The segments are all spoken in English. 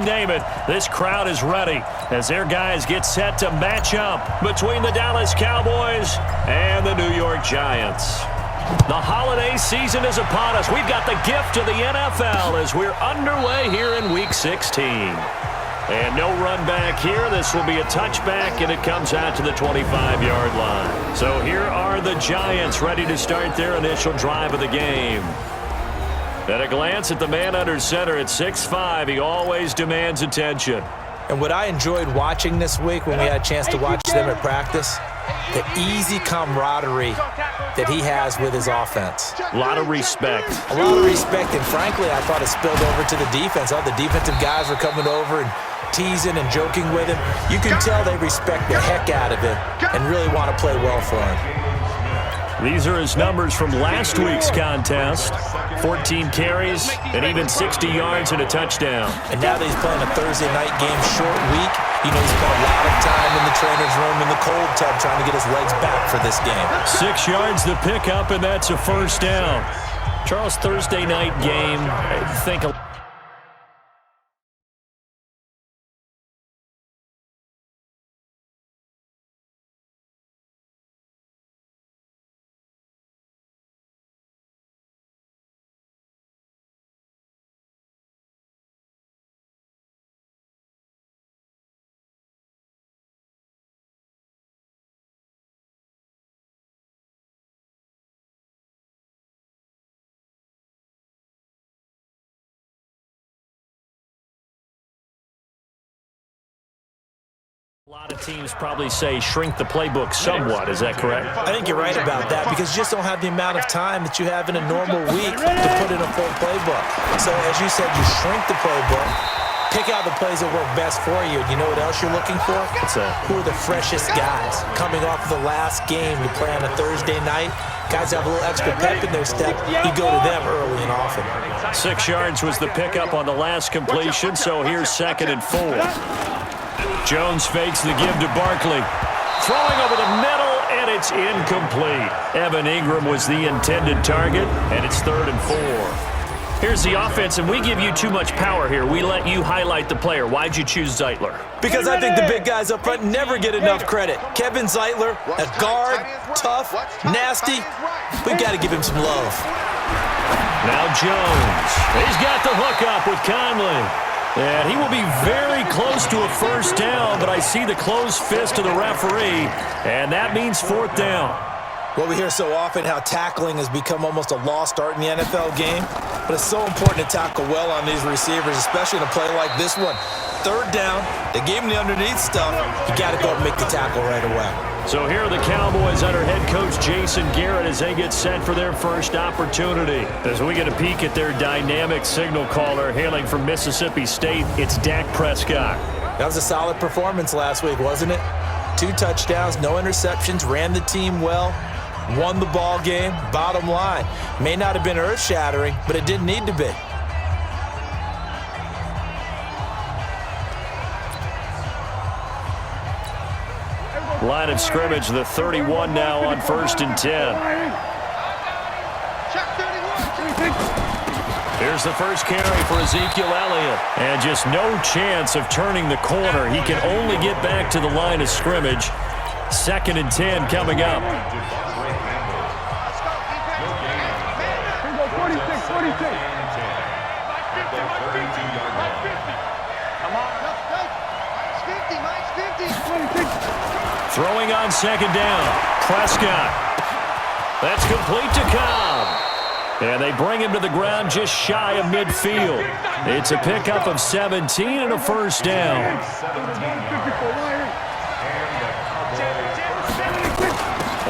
name it, this crowd is ready as their guys get set to match up between the Dallas Cowboys and the New York Giants. The holiday season is upon us. We've got the gift of the NFL as we're underway here in Week 16. And no run back here. This will be a touchback, and it comes out to the 25-yard line. So here are the Giants ready to start their initial drive of the game. At a glance at the man under center at 6'5", he always demands attention. And what I enjoyed watching this week when we had a chance to watch them at practice, the easy camaraderie that he has with his offense. A lot of respect. A lot of respect, and frankly, I thought it spilled over to the defense. All the defensive guys were coming over and teasing and joking with him. You can tell they respect the heck out of him and really want to play well for him. These are his numbers from last week's contest. 14 carries and even 60 yards and a touchdown. And now that he's playing a Thursday night game, short week, you know, he spent a lot of time in the trainer's room in the cold tub trying to get his legs back for this game. 6 yards the pickup, and that's a first down. Charles, Thursday night game, I think a lot of teams probably say shrink the playbook somewhat. Is that correct? I think you're right about that because you just don't have the amount of time that you have in a normal week to put in a full playbook. So, as you said, you shrink the playbook, pick out the plays that work best for you. And you know what else you're looking for? What's that? Who are the freshest guys coming off of the last game to play on a Thursday night? Guys have a little extra pep in their step. You go to them early and often. 6 yards was the pickup on the last completion, so here's 2nd and 4. Jones fakes the give to Barkley. Throwing over the middle, and it's incomplete. Evan Ingram was the intended target, and it's 3rd and 4. Here's the offense, and we give you too much power here. We let you highlight the player. Why'd you choose Zeitler? Because I think the big guys up front never get enough credit. Kevin Zeitler, a guard, tough, nasty. We've got to give him some love. Now Jones. He's got the hook up with Conley. And he will be very close to a first down, but I see the closed fist of the referee, and that means 4th down. Well, we hear so often how tackling has become almost a lost art in the NFL game, but it's so important to tackle well on these receivers, especially in a play like this one. 3rd down, they gave him the underneath stuff. You got to go and make the tackle right away. So here are the Cowboys under head coach Jason Garrett as they get set for their first opportunity. As we get a peek at their dynamic signal caller hailing from Mississippi State, it's Dak Prescott. That was a solid performance last week, wasn't it? 2 touchdowns, no interceptions, ran the team well, won the ball game. Bottom line, may not have been earth-shattering, but it didn't need to be. Line of scrimmage, the 31 now on 1st and 10. Here's the first carry for Ezekiel Elliott. And just no chance of turning the corner. He can only get back to the line of scrimmage. 2nd and 10 coming up. Throwing on 2nd down. Prescott. That's complete to Cobb. And they bring him to the ground just shy of midfield. It's a pickup of 17 and a first down.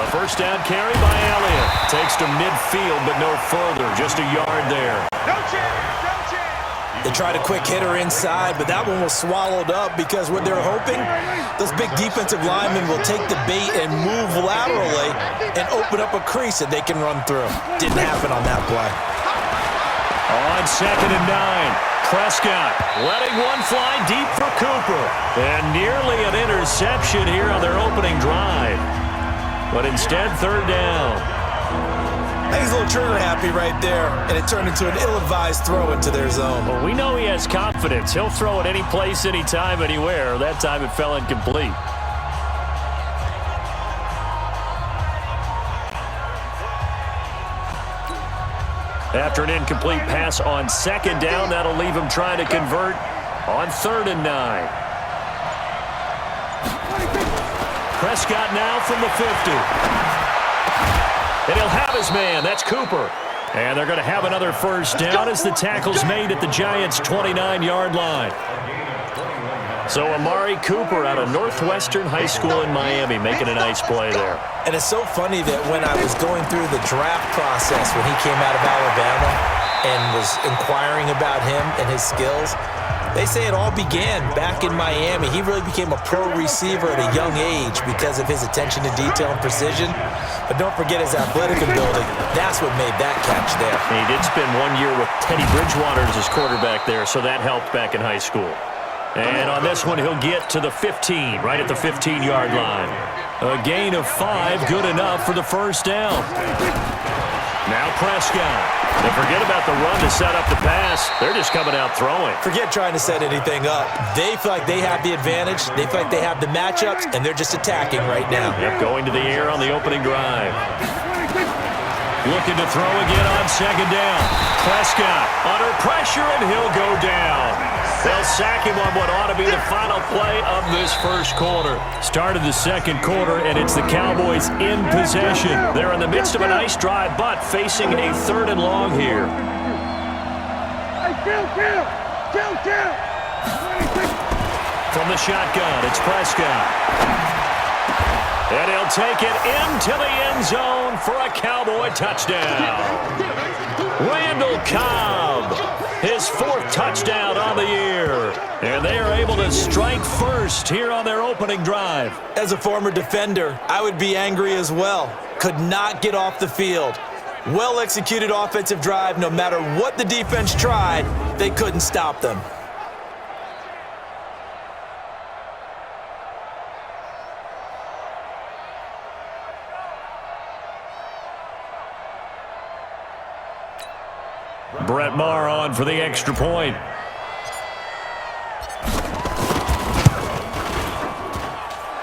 A first down carry by Elliott. Takes to midfield, but no further. Just a yard there. They tried a quick hitter inside, but that one was swallowed up because what they're hoping, those big defensive linemen will take the bait and move laterally and open up a crease that they can run through. Didn't happen on that play. On 2nd and 9, Prescott letting one fly deep for Cooper. And nearly an interception here on their opening drive. But instead, 3rd down. I think he's a little trigger happy right there, and it turned into an ill-advised throw into their zone. Well, we know he has confidence. He'll throw it any place, anytime, anywhere. That time it fell incomplete. After an incomplete pass on second down, that'll leave him trying to convert on 3rd and 9. Prescott now from the 50. And he'll have his man. That's Cooper. And they're going to have another first down as the tackle's made at the Giants' 29-yard line. So Amari Cooper out of Northwestern High School in Miami making a nice play there. And it's so funny that when I was going through the draft process when he came out of Alabama and was inquiring about him and his skills, they say it all began back in Miami. He really became a pro receiver at a young age because of his attention to detail and precision. But don't forget his athletic ability. That's what made that catch there. He did spend 1 year with Teddy Bridgewater as his quarterback there, so that helped back in high school. And on this one, he'll get to the 15, right at the 15-yard line. A gain of 5, good enough for the first down. Now Prescott. They forget about the run to set up the pass. They're just coming out throwing. Forget trying to set anything up. They feel like they have the advantage. They feel like they have the matchups, and they're just attacking right now. Yep, going to the air on the opening drive. Looking to throw again on second down. Prescott under pressure, and he'll go down. They'll sack him on what ought to be the final play of this first quarter. Started the second quarter, and it's the Cowboys in possession. They're in the midst of a nice drive, but facing a 3rd and long here. From the shotgun, it's Prescott. And he'll take it into the end zone for a Cowboy touchdown. Randall Cobb, his 4th touchdown on the year. And they are able to strike first here on their opening drive. As a former defender, I would be angry as well. Could not get off the field. Well-executed offensive drive. No matter what the defense tried, they couldn't stop them. Brett Maher on for the extra point.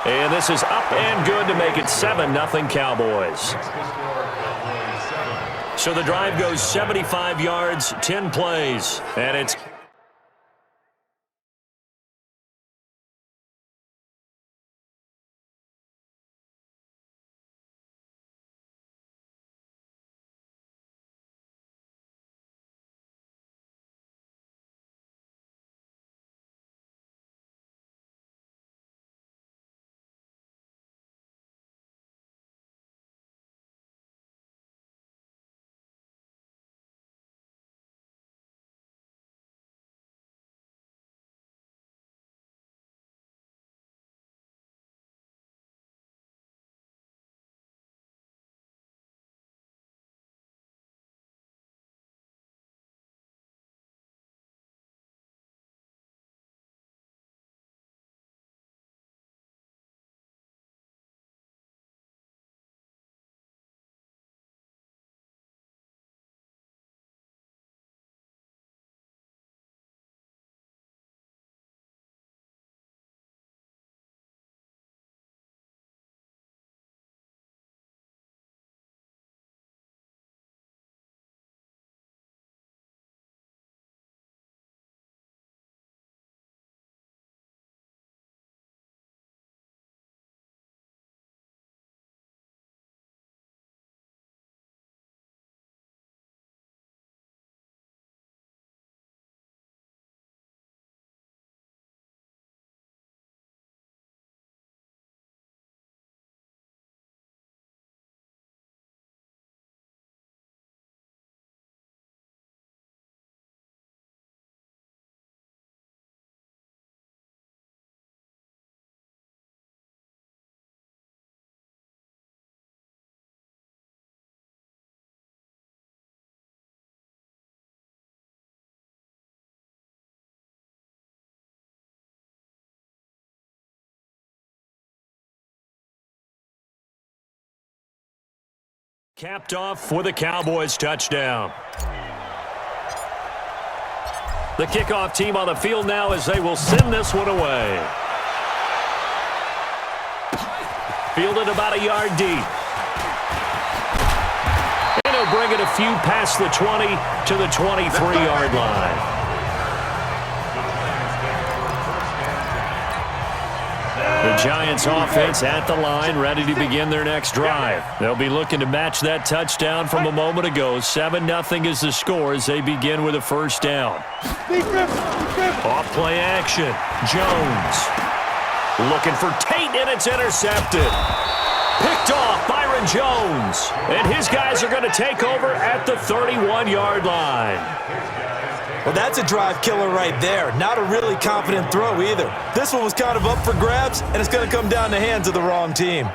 And this is up and good to make it 7-0 Cowboys. So the drive goes 75 yards, 10 plays, and it's Capped off for the Cowboys touchdown. The kickoff team on the field now as they will send this one away. Fielded about a yard deep. And he'll bring it a few past the 20 to the 23-yard line. The Giants offense at the line, ready to begin their next drive. They'll be looking to match that touchdown from a moment ago. 7-0 is the score as they begin with a first down. Off play action. Jones looking for Tate, and it's intercepted. Picked off Byron Jones. And his guys are going to take over at the 31-yard line. Well, that's a drive killer right there. Not a really confident throw either. This one was kind of up for grabs, and it's going to come down the hands of the wrong team.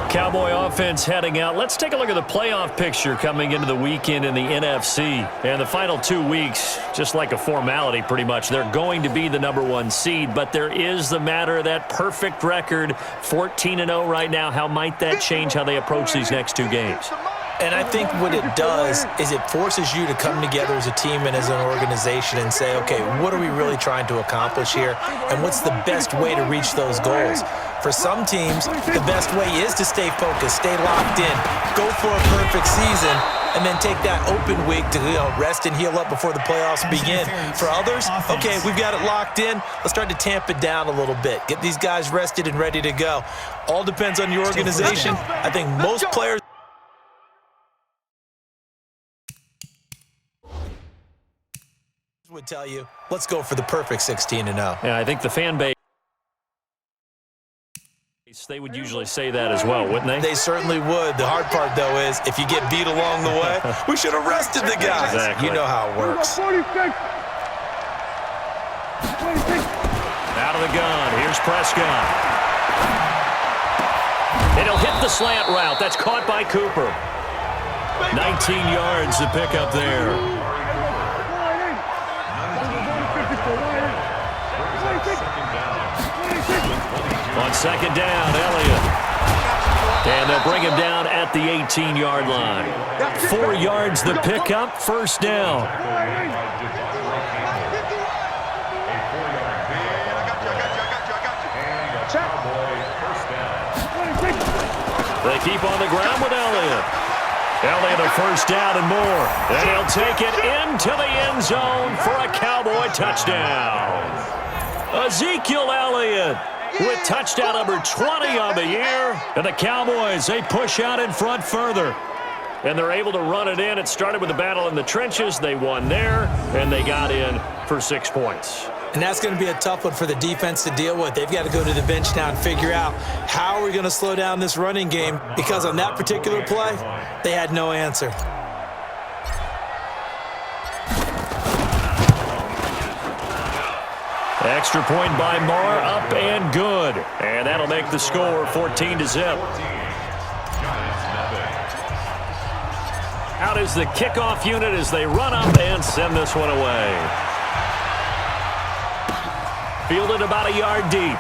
Cowboy offense heading out. Let's take a look at the playoff picture coming into the weekend in the NFC. And the final 2 weeks, just like a formality pretty much, they're going to be the #1 seed. But there is the matter of that perfect record, 14-0 right now. How might that change how they approach these next 2 games? And I think what it does is it forces you to come together as a team and as an organization and say, okay, what are we really trying to accomplish here? And what's the best way to reach those goals? For some teams, the best way is to stay focused, stay locked in, go for a perfect season, and then take that open week to rest and heal up before the playoffs begin. For others, okay, we've got it locked in. Let's start to tamp it down a little bit. Get these guys rested and ready to go. All depends on your organization. I think most players would tell you, let's go for the perfect 16-0. Yeah, I think the fan base, they would usually say that as well, wouldn't they? They certainly would. The hard part, though, is if you get beat along the way, we should have rested the guys. Exactly. You know how it works. Out of the gun. Here's Prescott. And he'll hit the slant route. That's caught by Cooper. 19 yards to pick up there. On second down, Elliott. And they'll bring him down at the 18-yard line. 4 yards the pickup, first down. They keep on the ground with Elliott. Elliott a first down and more. And he'll take it into the end zone for a Cowboy touchdown. Ezekiel Elliott with touchdown number 20 on the year. And the Cowboys, they push out in front further. And they're able to run it in. It started with a battle in the trenches. They won there, and they got in for 6 points. And that's going to be a tough one for the defense to deal with. They've got to go to the bench now and figure out how are we going to slow down this running game, because on that particular play, they had no answer. Extra point by Marr, up and good. And that'll make the score 14-0. Out is the kickoff unit as they run up and send this one away. Fielded about a yard deep.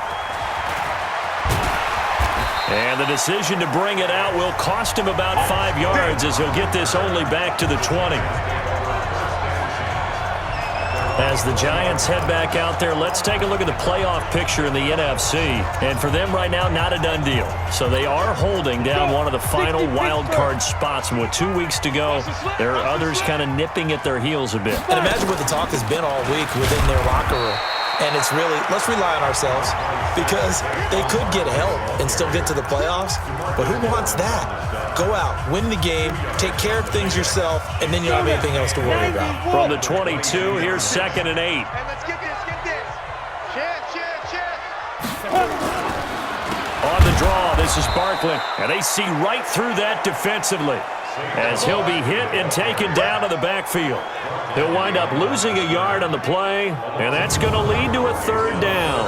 And the decision to bring it out will cost him about 5 yards as he'll get this only back to the 20. As the Giants head back out there, let's take a look at the playoff picture in the NFC. And for them right now, not a done deal. So they are holding down one of the final wild card spots. And with 2 weeks to go, there are others kind of nipping at their heels a bit. And imagine what the talk has been all week within their locker room. And it's really, let's rely on ourselves, because they could get help and still get to the playoffs. But who wants that? Go out, win the game, take care of things yourself, and then you don't have anything else to worry about. From the 22, here's 2nd and 8. Hey, let's get this. Check. On the draw, this is Barkley. And they see right through that defensively as he'll be hit and taken down to the backfield. He'll wind up losing a yard on the play, and that's going to lead to a 3rd down.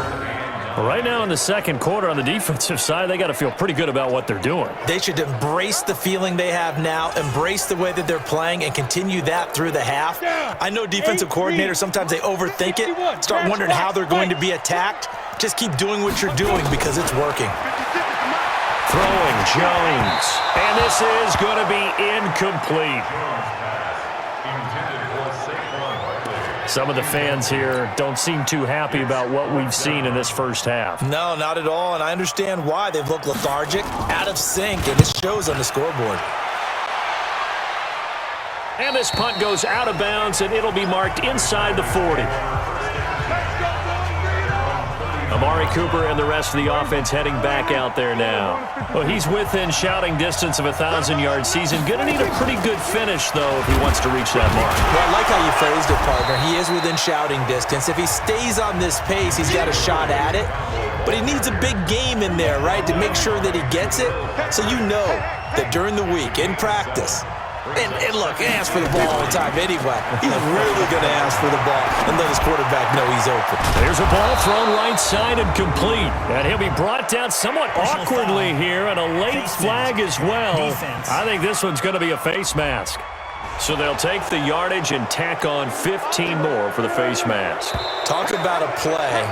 Right now in the second quarter on the defensive side, they got to feel pretty good about what they're doing. They should embrace the feeling they have now, embrace the way that they're playing, and continue that through the half. I know defensive coordinators, sometimes they overthink it, start wondering how they're going to be attacked. Just keep doing what you're doing because it's working. Throwing Jones. And this is going to be incomplete. Some of the fans here don't seem too happy about what we've seen in this first half. No, not at all, and I understand why. They've looked lethargic, out of sync, and it shows on the scoreboard. And this punt goes out of bounds, and it'll be marked inside the 40. Amari Cooper and the rest of the offense heading back out there now. Well, he's within shouting distance of a 1,000-yard season. Going to need a pretty good finish, though, if he wants to reach that mark. Well, I like how you phrased it, partner. He is within shouting distance. If he stays on this pace, he's got a shot at it. But he needs a big game in there, right, to make sure that he gets it. So you know that during the week, in practice, and look, he asks for the ball all the time anyway. He's really going to ask for the ball and let his quarterback know he's open. There's a ball thrown right side and complete. And he'll be brought down somewhat awkwardly here, and a late flag as well. I think this one's going to be a face mask. So they'll take the yardage and tack on 15 more for the face mask. Talk about a play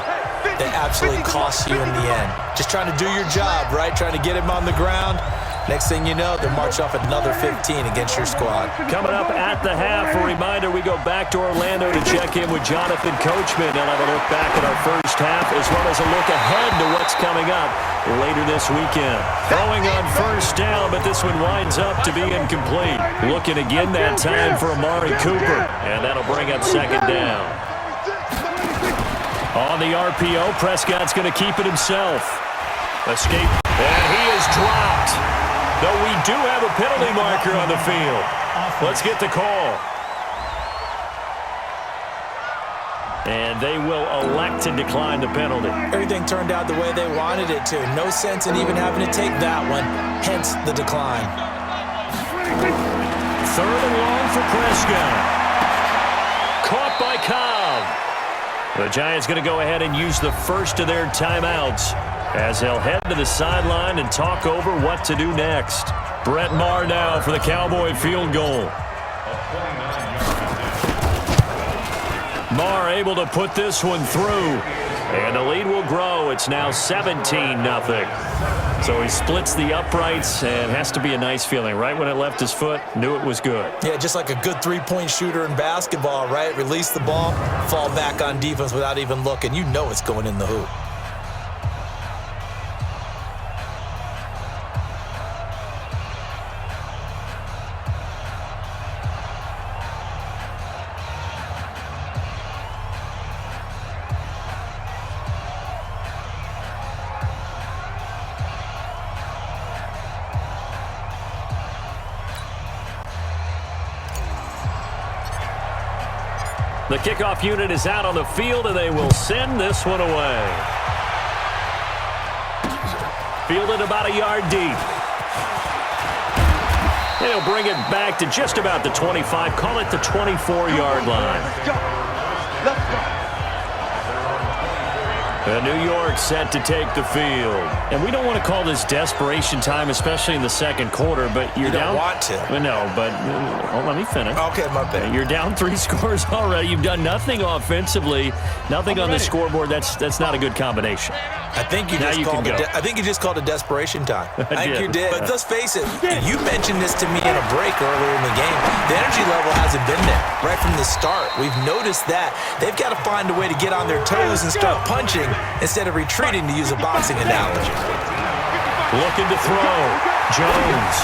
that absolutely costs you in the end. Just trying to do your job, right? Trying to get him on the ground. Next thing you know, they'll march off another 15 against your squad. Coming up at the half, a reminder, we go back to Orlando to check in with Jonathan Coachman. And have a look back at our first half, as well as a look ahead to what's coming up later this weekend. Throwing on first down, but this one winds up to be incomplete. Looking again that time for Amari Cooper, and that'll bring up second down. On the RPO, Prescott's going to keep it himself. Escape, and he is dropped. Though we do have a penalty marker on the field. Let's get the call. And they will elect to decline the penalty. Everything turned out the way they wanted it to. No sense in even having to take that one, hence the decline. Third and long for Prescott. Caught by Cobb. The Giants going to go ahead and use the first of their timeouts, as they'll head to the sideline and talk over what to do next. Brett Maher now for the Cowboy field goal. Maher able to put this one through, and the lead will grow. It's now 17-0. So he splits the uprights, and has to be a nice feeling. Right when it left his foot, knew it was good. Yeah, just like a good three-point shooter in basketball, right? Release the ball, fall back on defense without even looking. You know it's going in the hoop. The kickoff unit is out on the field, and they will send this one away. Fielded about a yard deep. They'll bring it back to just about the 25, call it the 24-yard line. And New York set to take the field. And we don't want to call this desperation time, especially in the second quarter, but you're down. You don't want to. No, but let me finish. Okay, my bad. You're down 3 scores already. You've done nothing offensively, nothing on the scoreboard. That's not a good combination. I think you just called it desperation time. I think you did. But let's face it, you mentioned this to me in a break earlier in the game. The energy level hasn't been there right from the start. We've noticed that. They've got to find a way to get on their toes and start punching instead of retreating, to use a boxing analogy. Looking to throw. Jones.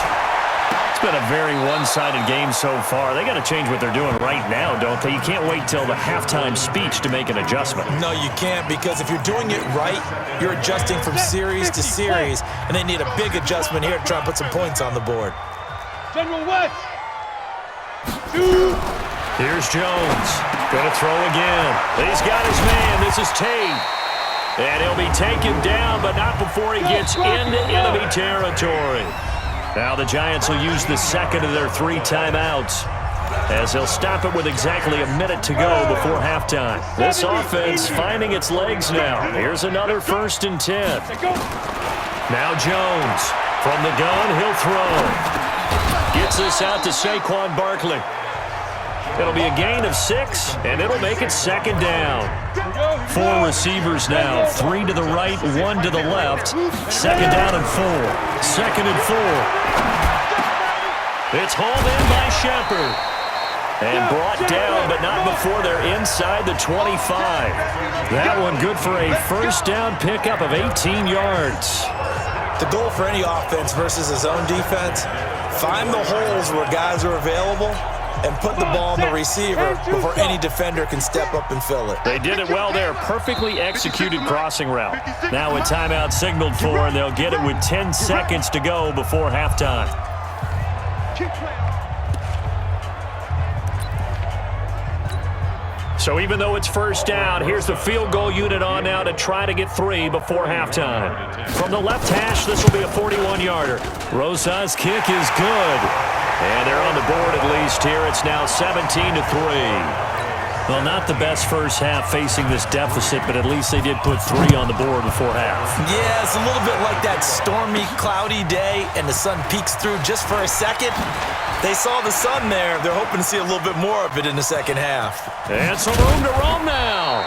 It's been a very one-sided game so far. They got to change what they're doing right now, don't they? You can't wait till the halftime speech to make an adjustment. No, you can't, because if you're doing it right, you're adjusting from series to series, and they need a big adjustment here to try and put some points on the board. General West. Here's Jones. Gonna throw again. He's got his man. This is Tate. And he'll be taken down, but not before he gets into enemy territory. Now the Giants will use the second of their 3 timeouts. as they'll stop it with exactly a minute to go before halftime. This offense finding its legs now. Here's another 1st and 10. Now Jones. From the gun, he'll throw. Gets this out to Saquon Barkley. It'll be a gain of 6, and it'll make it 2nd down. 4 receivers now, 3 to the right, 1 to the left. 2nd down and 4. 2nd and 4. It's hauled in by Shepard. And brought down, but not before they're inside the 25. That one good for a 1st down pickup of 18 yards. The goal for any offense versus a zone defense, find the holes where guys are available and put the ball on the receiver before any defender can step up and fill it. They did it well there. Perfectly executed crossing route. Now a timeout signaled for, and they'll get it with 10 seconds to go before halftime. So even though it's 1st down, here's the field goal unit on now to try to get 3 before halftime. From the left hash, this will be a 41-yarder. Rosa's kick is good. And they're on the board at least here. It's now 17-3. Well, not the best first half facing this deficit, but at least they did put 3 on the board before half. Yeah, it's a little bit like that stormy, cloudy day, and the sun peeks through just for a second. They saw the sun there. They're hoping to see a little bit more of it in the 2nd half. And some room to roam now.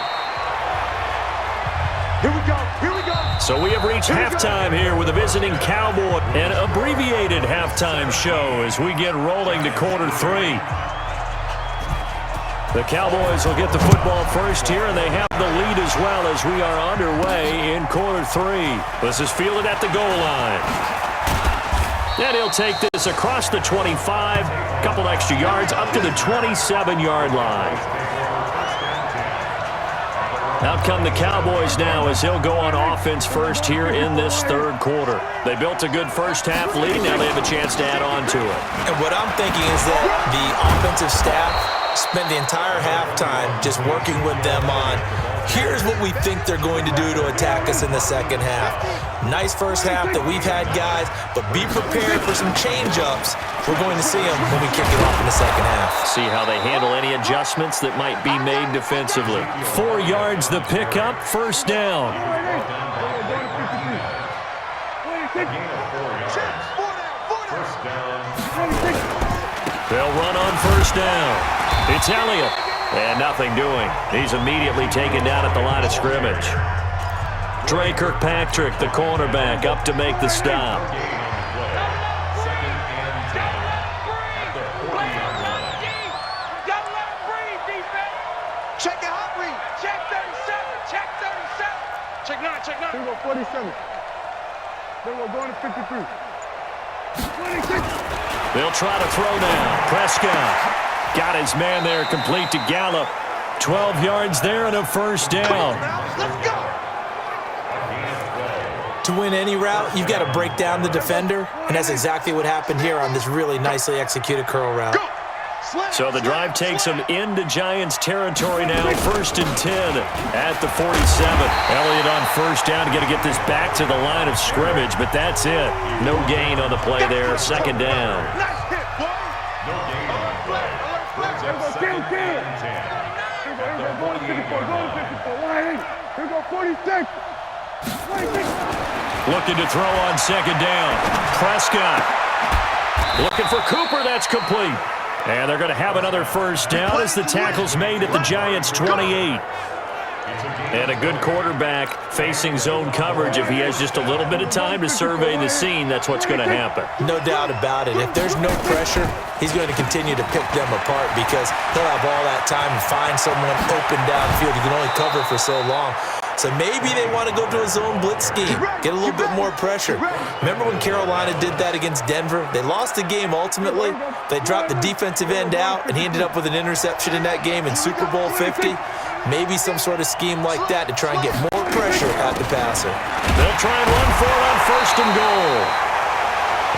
Here we go. Here we go. So we have reached halftime here with a visiting Cowboy, an abbreviated halftime show as we get rolling to quarter 3. The Cowboys will get the football first here, and they have the lead as well as we are underway in quarter 3. This is fielded at the goal line. And he'll take this across the 25, couple extra yards up to the 27-yard line. Out come the Cowboys now as they'll go on offense first here in this 3rd quarter. They built a good first half lead. Now they have a chance to add on to it. And what I'm thinking is that the offensive staff spent the entire halftime just working with them on, here's what we think they're going to do to attack us in the 2nd half. Nice first half that we've had, guys, but be prepared for some change-ups. We're going to see them when we kick it off in the 2nd half. See how they handle any adjustments that might be made defensively. 4 yards the pickup, 1st down. They'll run on 1st down. It's Elliott. And nothing doing. He's immediately taken down at the line of scrimmage. Dre Kirkpatrick, the cornerback, up to make the stop. Check it, hot read. Check 37. Check 37. Check 9. Check 9. Here we go, 47. Then we're going to 53. 26. They'll try to throw now. Prescott. Got his man there, complete to Gallup. 12 yards there and a 1st down. Let's go. To win any route, you've got to break down the defender, and that's exactly what happened here on this really nicely executed curl route. So the drive takes them into Giants territory now. 1st and 10 at the 47. Elliott on 1st down to get this back to the line of scrimmage, but that's it. No gain on the play there. 2nd down. Nice hit, boy. No gain on the play. Here we go, 54. Go to 54. 180. Here we go, 46. 26. Looking to throw on 2nd down. Prescott. Looking for Cooper. That's complete. And they're going to have another 1st down as the tackle's made at the Giants' 28. And a good quarterback facing zone coverage. If he has just a little bit of time to survey the scene, that's what's going to happen. No doubt about it. If there's no pressure, he's going to continue to pick them apart because he'll have all that time to find someone open downfield. He can only cover for so long. So maybe they want to go to a zone blitz scheme, get a little bit more pressure. Remember when Carolina did that against Denver? They lost the game ultimately. They dropped the defensive end out, and he ended up with an interception in that game in Super Bowl 50. Maybe some sort of scheme like that to try and get more pressure at the passer. They'll try and run for it on 1st and goal.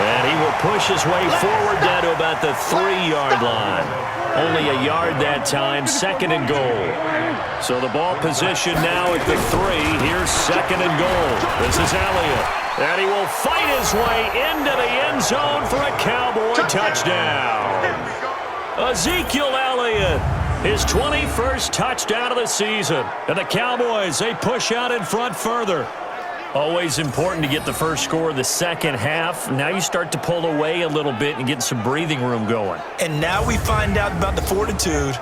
And he will push his way forward down to about the 3-yard line. Only a yard that time, 2nd and goal. So the ball position now at the 3. Here's 2nd and goal. This is Elliott. And he will fight his way into the end zone for a Cowboy touchdown. Ezekiel Elliott, his 21st touchdown of the season. And the Cowboys, they push out in front further. Always important to get the first score of the second half. Now you start to pull away a little bit and get some breathing room going. And now we find out about the fortitude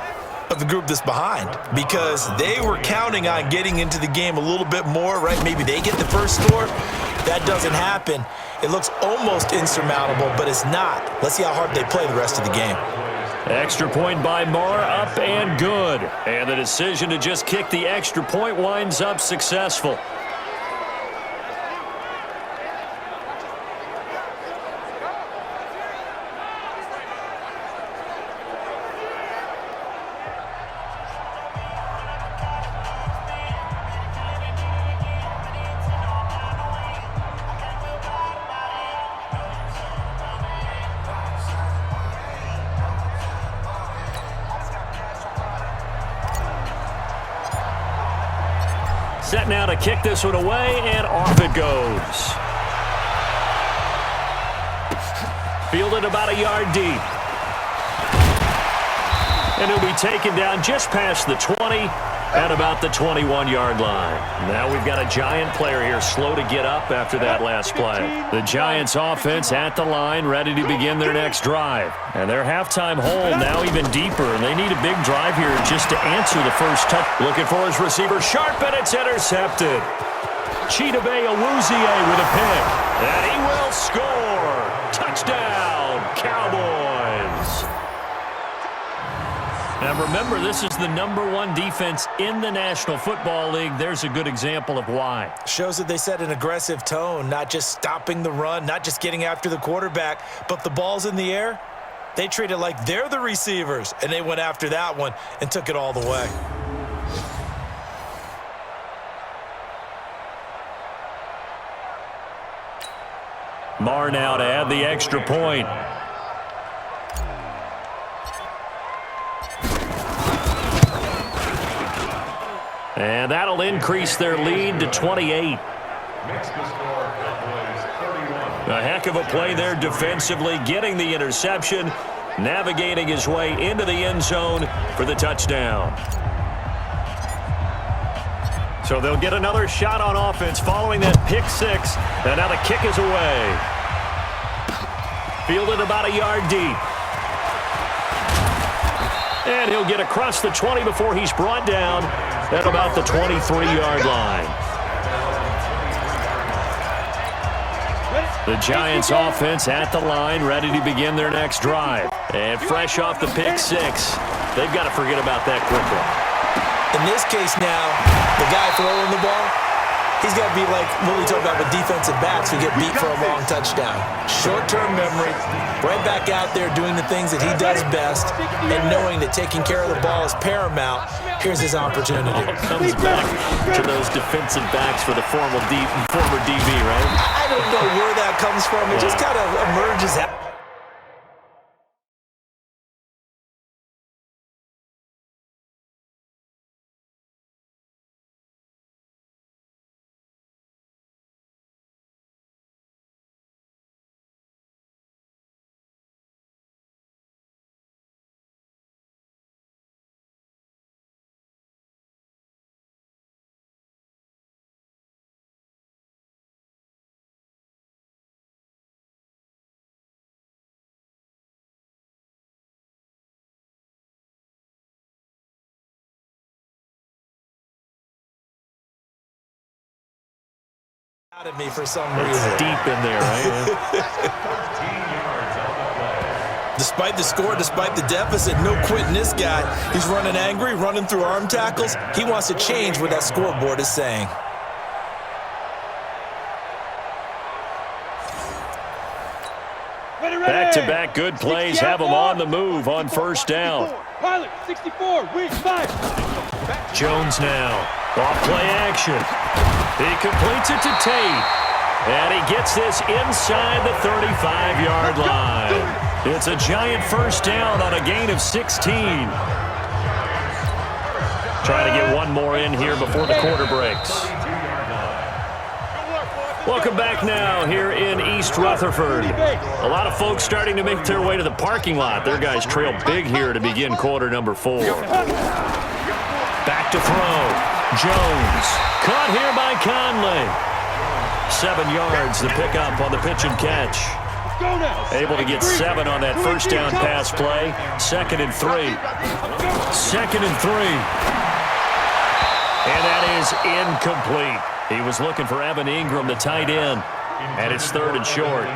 of the group that's behind, because they were counting on getting into the game a little bit more, right? Maybe they get the first score. That doesn't happen. It looks almost insurmountable, but it's not. Let's see how hard they play the rest of the game. Extra point by Marr, up and good. And the decision to just kick the extra point winds up successful. Set now to kick this one away, and off it goes. Fielded about a yard deep. And he'll be taken down just past the 20 at about the 21-yard line. Now we've got a Giant player here slow to get up after that last play. The Giants offense at the line, ready to begin their next drive. And their halftime hole now even deeper, and they need a big drive here just to answer the first touch. Looking for his receiver, sharp, and it's intercepted. Chidobe Awuzie with a pick, and he will score. Touchdown, Cowboys. Now remember, this is the #1 defense in the National Football League. There's a good example of why. Shows that they set an aggressive tone, not just stopping the run, not just getting after the quarterback, but the ball's in the air. They treat it like they're the receivers, and they went after that one and took it all the way. Marr now to add the extra point. And that'll increase their lead to 28. A heck of a play there defensively, getting the interception, navigating his way into the end zone for the touchdown. So they'll get another shot on offense following that pick six. And now the kick is away. Fielded about a yard deep. And he'll get across the 20 before he's brought down at about the 23-yard line. The Giants offense at the line, ready to begin their next drive. And fresh off the pick six, they've got to forget about that quickly. In this case now, the guy throwing the ball, he's got to be like what we talk about with defensive backs who get beat for a long touchdown. Short-term memory, right back out there doing the things that he does best, and knowing that taking care of the ball is paramount. Here's his opportunity. All comes back to those defensive backs for the former DB, right? I don't know where that comes from. It just kind of emerges out. Out of me for some reason. It's deep in there, right? Despite the score, despite the deficit, no quitting this guy. He's running angry, running through arm tackles. He wants to change what that scoreboard is saying. Back-to-back good plays have them on the move on first down. Pilot, 64, wing 5. Jones now. Off play action. He completes it to Tate. And he gets this inside the 35-yard line. It's a Giant first down on a gain of 16. Trying to get one more in here before the quarter breaks. Welcome back now here in East Rutherford. A lot of folks starting to make their way to the parking lot. Their guys trail big here to begin quarter number 4. Back to throw. Jones. Caught here by Conley. 7 yards, the pickup on the pitch and catch. Able to get 7 on that first down pass play. 2nd and 3. 2nd and 3. And that is incomplete. He was looking for Evan Ingram, the tight end, and it's 3rd and short.